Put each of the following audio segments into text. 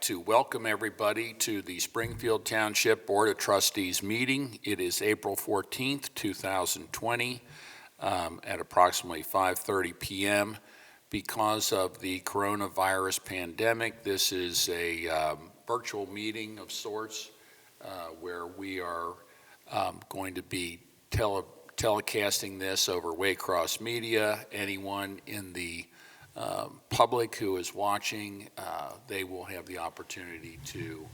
to welcome everybody to the Springfield Township Board of Trustees meeting. It is April 14th, 2020, at approximately 5:30 p.m. Because of the coronavirus pandemic, this is a virtual meeting of sorts where we are going to be telecasting this over Waycross Media. Anyone in the public who is watching, they will have the opportunity to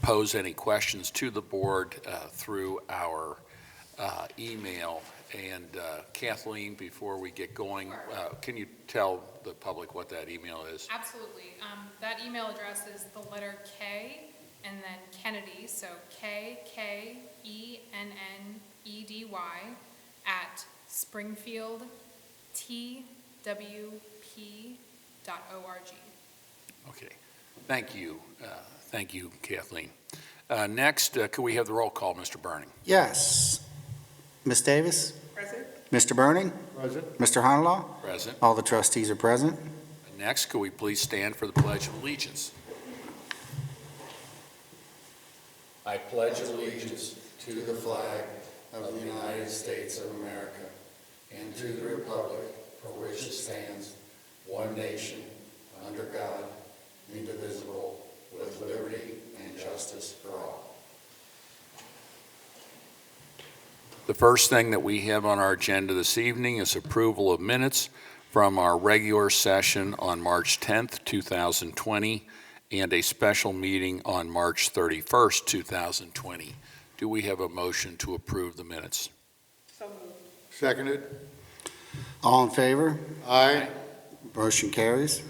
pose any questions to the board through our email. And Kathleen, before we get going, can you tell the public what that email is? Absolutely. That email address is the letter K and then Kennedy, so KKENNEDY at springfieldtwp.org. Okay. Thank you. Thank you, Kathleen. Next, could we have the roll call, Mr. Burning? Yes. Ms. Davis? Present. Mr. Burning? Present. Mr. Honolaw? Present. All the trustees are present. Next, could we please stand for the Pledge of Allegiance? I pledge allegiance to the flag of the United States of America and to the republic for which it stands, one nation, under God, indivisible, with liberty and justice for all. The first thing that we have on our agenda this evening is approval of minutes from our regular session on March 10th, 2020, and a special meeting on March 31st, 2020. Do we have a motion to approve the minutes? So moved. Seconded. All in favor? Aye. Motion carries.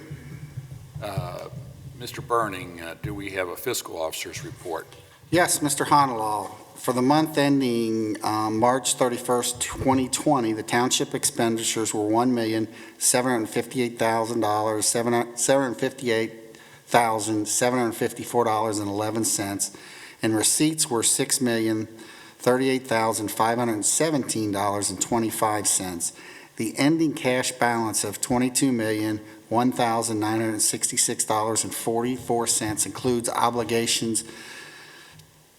Mr. Burning, do we have a fiscal officer's report? Yes, Mr. Honolaw. For the month ending March 31st, 2020, the township expenditures were $1,758,754.11, and receipts were $6,038,517.25. The ending cash balance of $22,001,966.44 includes obligations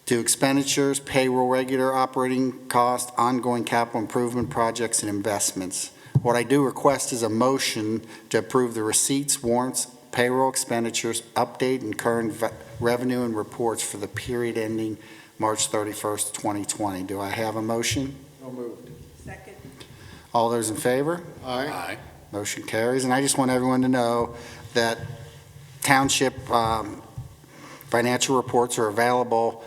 to expenditures, payroll, regular operating costs, ongoing capital improvement projects, and investments. What I do request is a motion to approve the receipts, warrants, payroll expenditures, update and current revenue and reports for the period ending March 31st, 2020. Do I have a motion? So moved. Second. All those in favor? Aye. Motion carries. And I just want everyone to know that township financial reports are available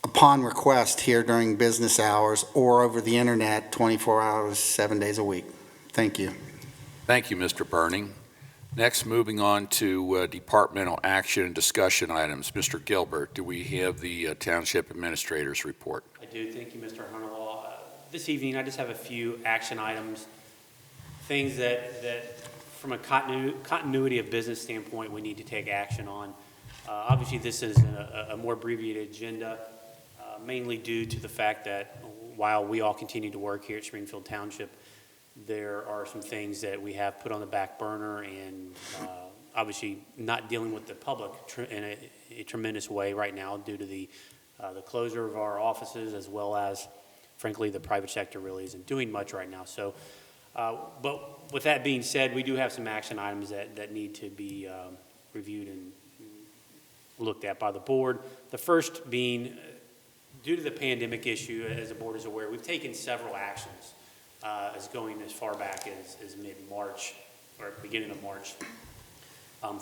upon request here during business hours or over the internet 24 hours, 7 days a week. Thank you. Thank you, Mr. Burning. Next, moving on to departmental action and discussion items. Mr. Gilbert, do we have the Township Administrator's report? I do. Thank you, Mr. Honolaw. This evening, I just have a few action items, things that from a continuity of business standpoint, we need to take action on. Obviously, this is a more abbreviated agenda, mainly due to the fact that while we all continue to work here at Springfield Township, there are some things that we have put on the back burner and obviously not dealing with the public in a tremendous way right now due to the closure of our offices, as well as, frankly, the private sector really isn't doing much right now. So, but with that being said, we do have some action items that need to be reviewed and looked at by the board. The first being, due to the pandemic issue, as the board is aware, we've taken several actions as going as far back as mid-March or beginning of March.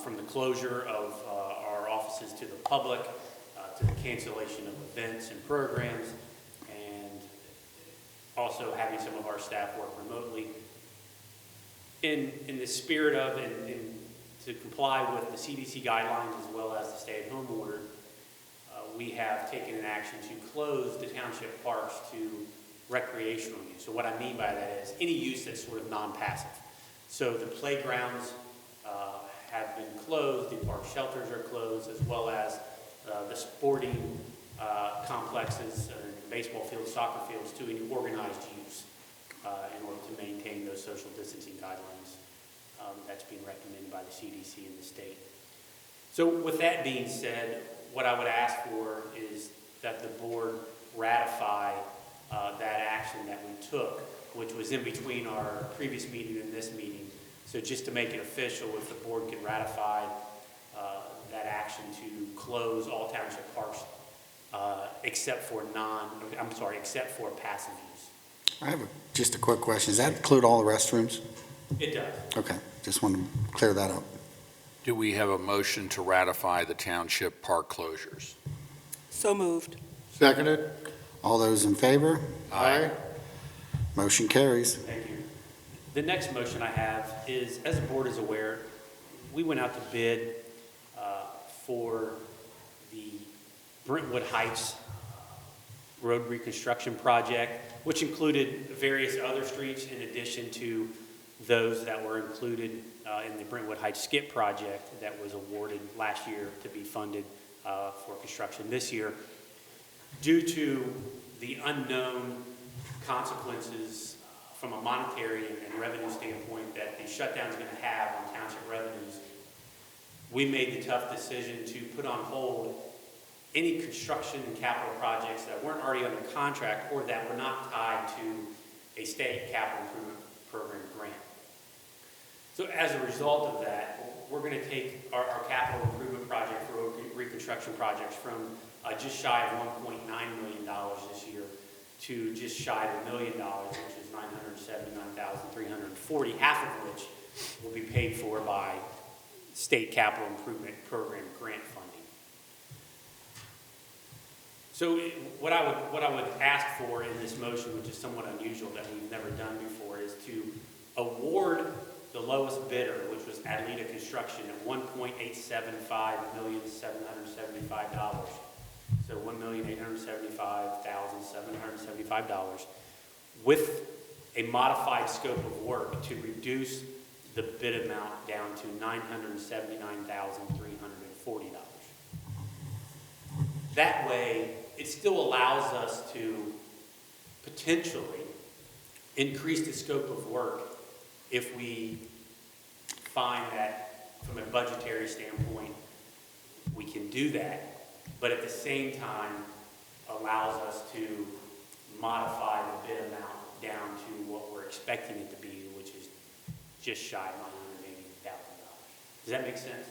From the closure of our offices to the public, to the cancellation of events and programs, and also having some of our staff work remotely. In the spirit of and to comply with the CDC guidelines as well as the stay-at-home order, we have taken an action to close the township parks to recreational use. So what I mean by that is any use that's sort of non-passive. So the playgrounds have been closed, the park shelters are closed, as well as the sporting complexes, baseball fields, soccer fields, to any organized use in order to maintain those social distancing guidelines. That's being recommended by the CDC and the state. So with that being said, what I would ask for is that the board ratify that action that we took, which was in between our previous meeting and this meeting. So just to make it official, if the board could ratify that action to close all township parks except for passive use. I have just a quick question. Does that include all the restrooms? It does. Okay, just wanted to clear that up. Do we have a motion to ratify the township park closures? So moved. Seconded. All those in favor? Aye. Motion carries. Thank you. The next motion I have is, as the board is aware, we went out to bid for the Brentwood Heights road reconstruction project, which included various other streets in addition to those that were included in the Brentwood Heights skip project that was awarded last year to be funded for construction this year. Due to the unknown consequences from a monetary and revenue standpoint that the shutdown is going to have on township revenues, we made the tough decision to put on hold any construction and capital projects that weren't already under contract or that were not tied to a state capital improvement program grant. So as a result of that, we're going to take our capital improvement project for road reconstruction projects from just shy of $1.9 million this year to just shy of $1 million, which is $979,340, half of which will be paid for by state capital improvement program grant funding. So what I would ask for in this motion, which is somewhat unusual that we've never done before, is to award the lowest bidder, which was Adlita Construction, at $1.875,775. So $1,875,775 with a modified scope of work to reduce the bid amount down to $979,340. That way, it still allows us to potentially increase the scope of work if we find that from a budgetary standpoint we can do that, but at the same time allows us to modify the bid amount down to what we're expecting it to be, which is just shy of $980,000. Does that make sense?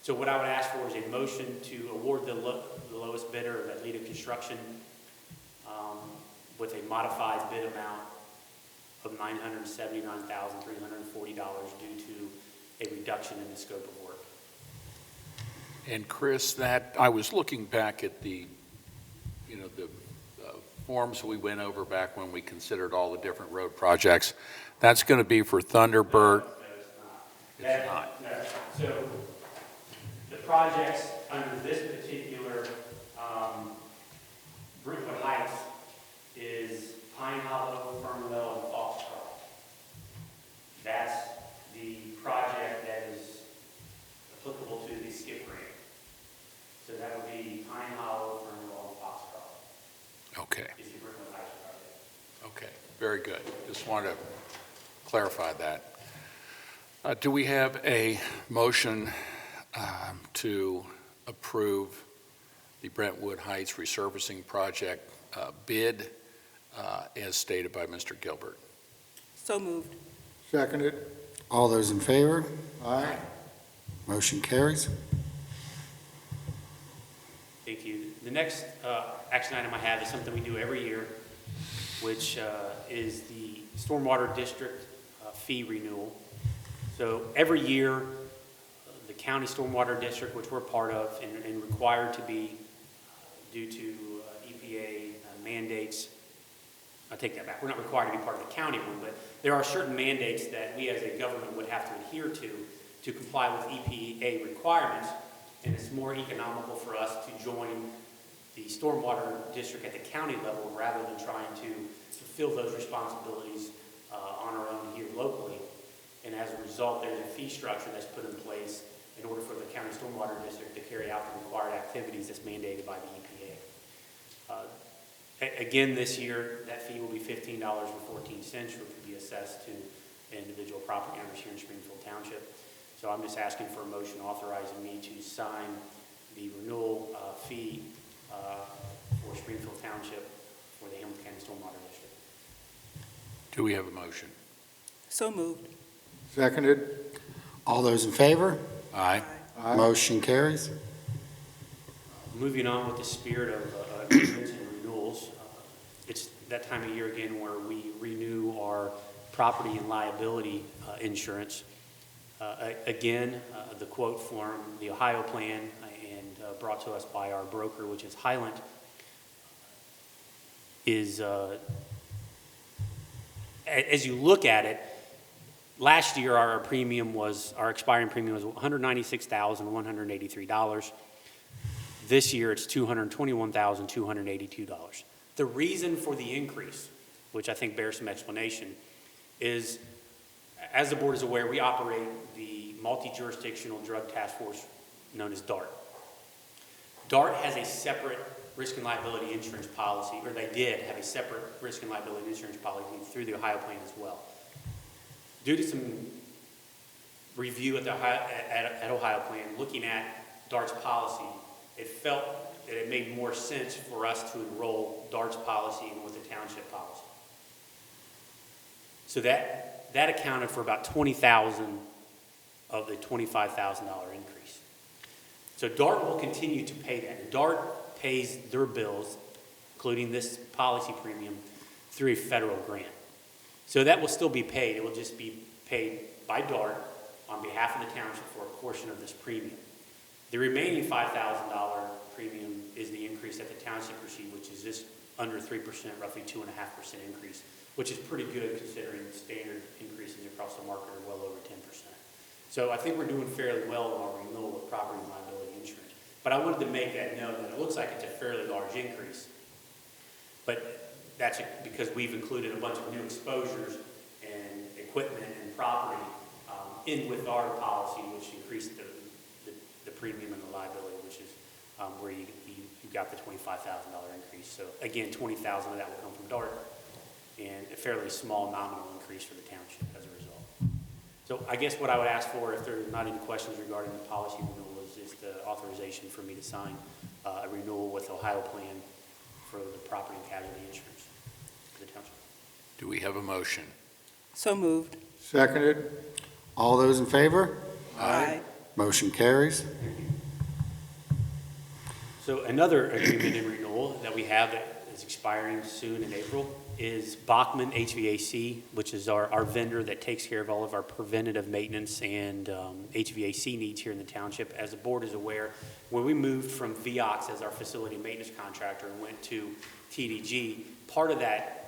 So what I would ask for is a motion to award the lowest bidder of Adlita Construction with a modified bid amount of $979,340 due to a reduction in the scope of work. And Chris, that, I was looking back at the forms we went over back when we considered all the different road projects. That's going to be for Thunderbird. No, it's not. So the projects under this particular Brentwood Heights is Pine Hollow, Fernwell, and Foxcroft. That's the project that is applicable to the skip grant. So that would be Pine Hollow, Fernwell, and Foxcroft. Okay, Is the Brentwood Heights project. okay, very good. Just wanted to clarify that. Do we have a motion to approve the Brentwood Heights resurfacing project bid as stated by Mr. Gilbert? So moved. Seconded. All those in favor? Aye. Motion carries. Thank you. The next action item I have is something we do every year, which is the Stormwater District fee renewal. So every year, the county stormwater district, which we're part of and required to be due to EPA mandates, I take that back. We're not required to be part of the county one, but there are certain mandates that we as a government would have to adhere to comply with EPA requirements, and it's more economical for us to join the stormwater district at the county level rather than trying to fulfill those responsibilities on our own here locally. And as a result, there's a fee structure that's put in place in order for the county stormwater district to carry out the required activities that's mandated by the EPA. Again, this year, that fee will be $15.14, which will be assessed to individual property owners here in Springfield Township. So I'm just asking for a motion authorizing me to sign the renewal fee for Springfield Township for the Hamilton County Stormwater District. Do we have a motion? So moved. Seconded. All those in favor? Aye. Aye. Motion carries. Moving on with the spirit of agreements and renewals, it's that time of year again where we renew our property and liability insurance. Again, the quote from the Ohio plan and brought to us by our broker, which is Highland, is, as you look at it, last year our expiring premium was $196,183. This year it's $221,282. The reason for the increase, which I think bears some explanation, is, as the board is aware, we operate the multi-jurisdictional drug task force known as DART. DART has a separate risk and liability insurance policy, or they did have a separate risk and liability insurance policy through the Ohio plan as well. Due to some review at the Ohio plan, looking at DART's policy, it felt that it made more sense for us to enroll DART's policy in with the township policy. So that accounted for about $20,000 of the $25,000 increase. So DART will continue to pay that. And DART pays their bills, including this policy premium, through a federal grant. So that will still be paid. It will just be paid by DART on behalf of the township for a portion of this premium. The remaining $5,000 premium is the increase that the township received, which is just under 3%, roughly 2.5% increase, which is pretty good considering standard increases across the market are well over 10%. So I think we're doing fairly well on our renewal of property and liability insurance. But I wanted to make that note that it looks like it's a fairly large increase. But that's because we've included a bunch of new exposures and equipment and property in with our policy, which increased the premium and the liability, which is where you got the $25,000 increase. So again, $20,000 of that will come from DART, and a fairly small nominal increase for the township as a result. So I guess what I would ask for, if there are not any questions regarding the policy renewal, is the authorization for me to sign a renewal with Ohio plan for the property and casualty insurance for the township. Do we have a motion? So moved. Seconded. All those in favor? Aye. Motion carries. So another agreement in renewal that we have that is expiring soon in April is Bachman HVAC, which is our vendor that takes care of all of our preventative maintenance and HVAC needs here in the township. As the board is aware, when we moved from VOX as our facility maintenance contractor and went to TDG, part of that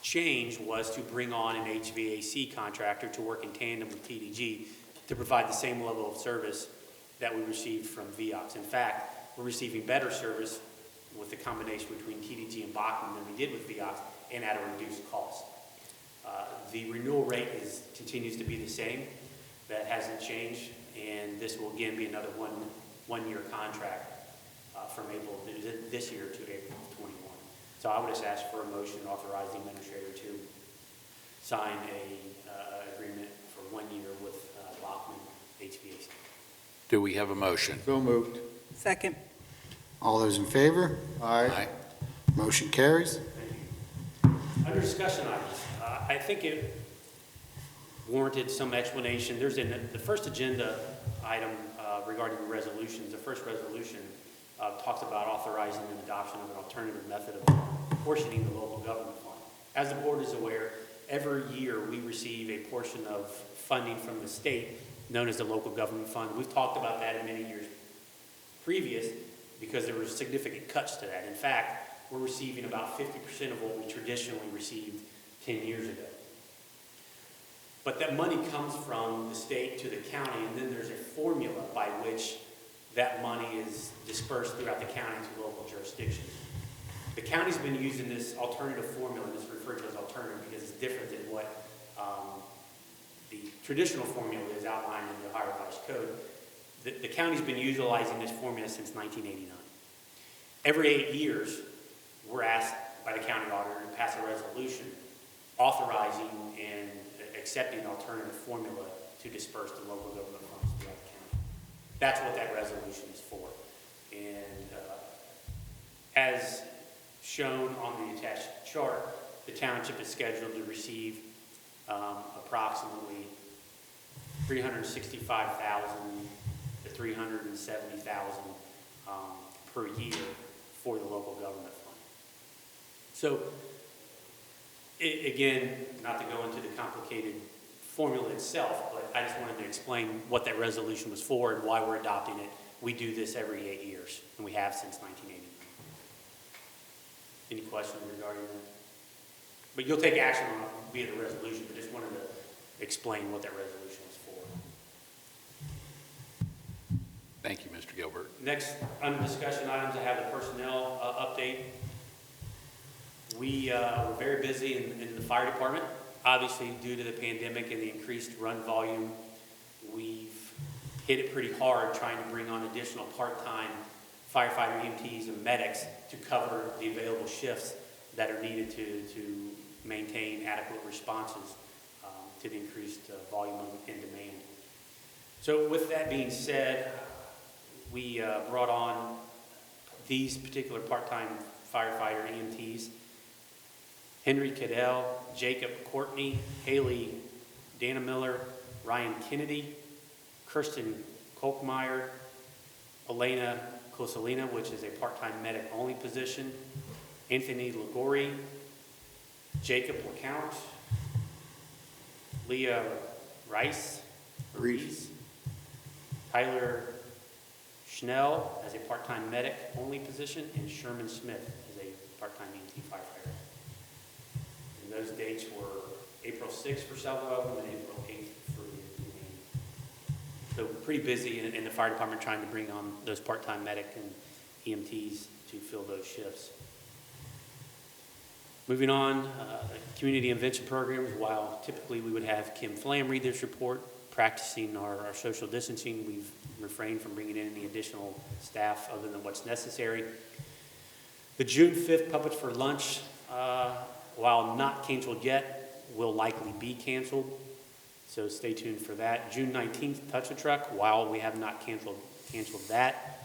change was to bring on an HVAC contractor to work in tandem with TDG to provide the same level of service that we received from VOX. In fact, we're receiving better service with the combination between TDG and Bachman than we did with VOX, and at a reduced cost. The renewal rate continues to be the same. That hasn't changed, and this will again be another one-year contract from April this year to April of 21. So I would just ask for a motion authorizing the administrator to sign a agreement for 1 year with Bachman HVAC. Do we have a motion? So moved. Second. All those in favor? Aye. Motion carries. Under discussion items, I think it warranted some explanation. There's the first agenda item regarding the resolutions. The first resolution talks about authorizing an adoption of an alternative method of apportioning the local government fund. As the board is aware, every year we receive a portion of funding from the state known as the local government fund. We've talked about that in many years previous because there were significant cuts to that. In fact, we're receiving about 50% of what we traditionally received 10 years ago. But that money comes from the state to the county, and then there's a formula by which that money is dispersed throughout the county to local jurisdictions. The county's been using this alternative formula, and it's referred to as alternative because it's different than what the traditional formula is outlined in the Ohio Revised Code. The county's been utilizing this formula since 1989. Every 8 years, we're asked by the county auditor to pass a resolution authorizing and accepting an alternative formula to disperse the local government funds throughout the county. That's what that resolution is for. And as shown on the attached chart, the township is scheduled to receive approximately $365,000 to $370,000 per year for the local government fund. So, again, not to go into the complicated formula itself, but I just wanted to explain what that resolution was for and why we're adopting it. We do this every 8 years, and we have since 1980. Any questions regarding that? But you'll take action on it via the resolution, but just wanted to explain what that resolution was for. Thank you, Mr. Gilbert. Next, under discussion items, I have the personnel update. We were very busy in the fire department. Obviously, due to the pandemic and the increased run volume, we've hit it pretty hard trying to bring on additional part-time firefighter, EMTs, and medics to cover the available shifts that are needed to maintain adequate responses to the increased volume and demand. So with that being said, we brought on these particular part-time firefighter EMTs: Henry Cadell, Jacob Courtney, Haley Dana Miller, Ryan Kennedy, Kirsten Kolkmeyer, Elena Kosalina, which is a part-time medic-only position, Anthony Ligori, Jacob LeCount, Leah Reese, Tyler Schnell as a part-time medic-only position, and Sherman Smith as a part-time EMT firefighter. And those dates were April 6th for several of them and April 8th for the remaining. So pretty busy in the fire department trying to bring on those part-time medic and EMTs to fill those shifts. Moving on, community intervention programs. While typically we would have Kim Flam read this report, practicing our social distancing, we've refrained from bringing in any additional staff other than what's necessary. The June 5th Puppets for Lunch, while not canceled yet, will likely be canceled. So stay tuned for that. June 19th, Touch a Truck, while we have not canceled that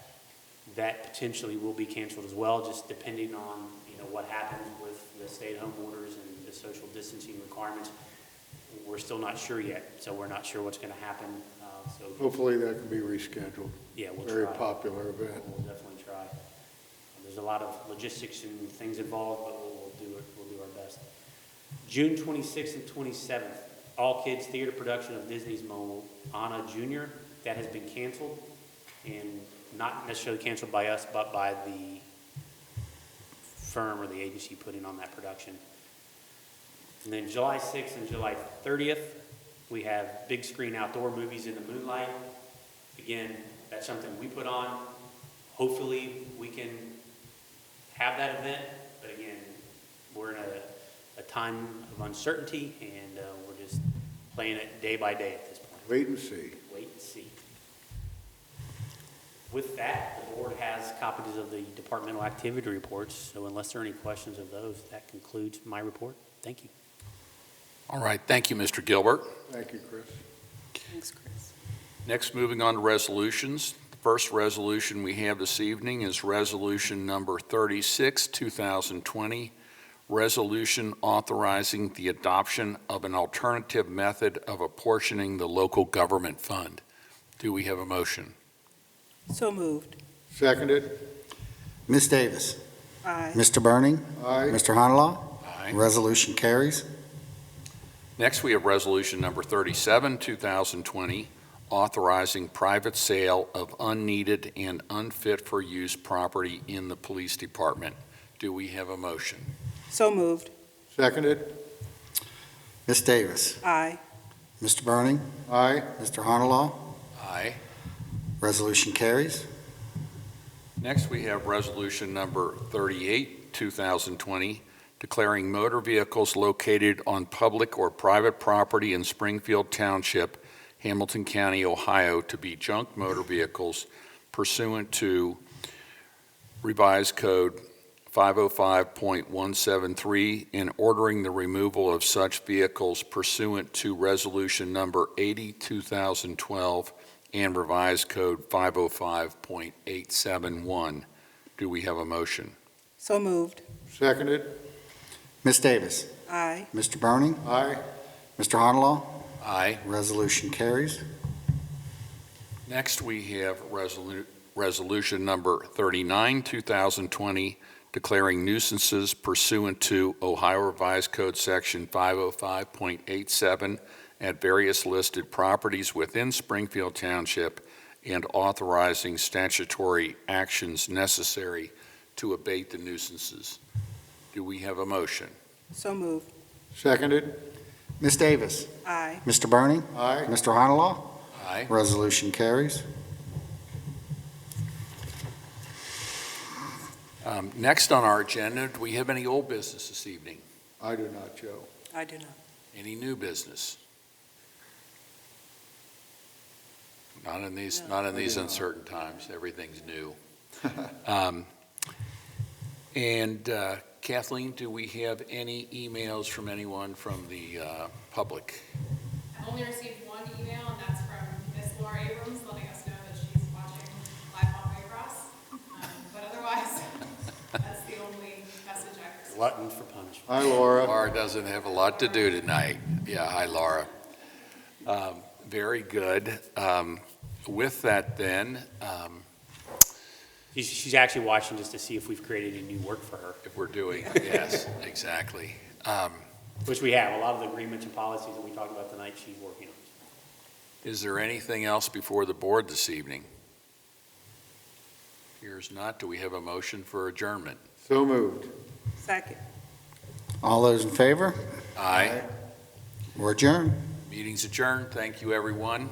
potentially will be canceled as well, just depending on what happens with the stay-at-home orders and the social distancing requirements. We're still not sure yet, so we're not sure what's going to happen. So Hopefully that can be rescheduled. yeah, we'll Very try. popular event. We'll definitely try. There's a lot of logistics and things involved, but we'll do it. We'll do our best. June 26th and 27th, all kids theater production of Disney's Moana Jr. That has been canceled, and not necessarily canceled by us, but by the firm or the agency putting on that production. And then July 6th and July 30th, we have big screen outdoor movies in the moonlight. Again, that's something we put on. Hopefully we can have that event, but again, we're in a time of uncertainty, and we're just playing it day by day at this point. Wait and see. Wait and see. With that, the board has copies of the departmental activity reports, so unless there are any questions of those, that concludes my report. Thank you. All right, thank you, Mr. Gilbert. Thank you, Chris. Thanks, Chris. Next, moving on to resolutions. The first resolution we have this evening is Resolution Number 36, 2020, resolution authorizing the adoption of an alternative method of apportioning the local government fund. Do we have a motion? So moved. Seconded. Ms. Davis. Aye. Mr. Burning. Aye. Mr. Honalaw. Aye. Resolution carries. Next, we have Resolution Number 37, 2020, authorizing private sale of unneeded and unfit for use property in the police department. Do we have a motion? So moved. Seconded. Ms. Davis. Aye. Mr. Burning. Aye. Mr. Honalaw. Aye. Resolution carries. Next, we have Resolution Number 38, 2020, declaring motor vehicles located on public or private property in Springfield Township, Hamilton County, Ohio, to be junk motor vehicles pursuant to Revised Code 505.173, and ordering the removal of such vehicles pursuant to Resolution Number 80, 2012, and Revised Code 505.871. Do we have a motion? So moved. Seconded. Ms. Davis. Aye. Mr. Burning. Aye. Mr. Honalaw. Aye. Resolution carries. Next, we have Resolution Number 39, 2020, declaring nuisances pursuant to Ohio Revised Code Section 505.87 at various listed properties within Springfield Township and authorizing statutory actions necessary to abate the nuisances. Do we have a motion? So moved. Seconded. Ms. Davis. Aye. Mr. Burning. Aye. Mr. Honalaw. Aye. Resolution carries. Next on our agenda, do we have any old business this evening? I do not, Joe. I do not. Any new business? Not in these I do not. uncertain times. Everything's new. And Kathleen, do we have any emails from anyone from the public? I've only received one email, and that's from Miss Laura Abrams, letting us know that she's watching live on Waycross. But otherwise, that's the only message I've received. Glutton for punishment. Hi, Laura. Laura doesn't have a lot to do tonight. Yeah, hi, Laura. Very good. With that then, She's actually watching just to see if we've created any new work for her, if we're doing, yes, exactly. which we have. A lot of the agreements and policies that we talked about tonight, she's working on. Is there anything else before the board this evening? Here's not. Do we have a motion for adjournment? So moved. Second. All those in favor? Aye. We're adjourned. Meeting's adjourned. Thank you, everyone.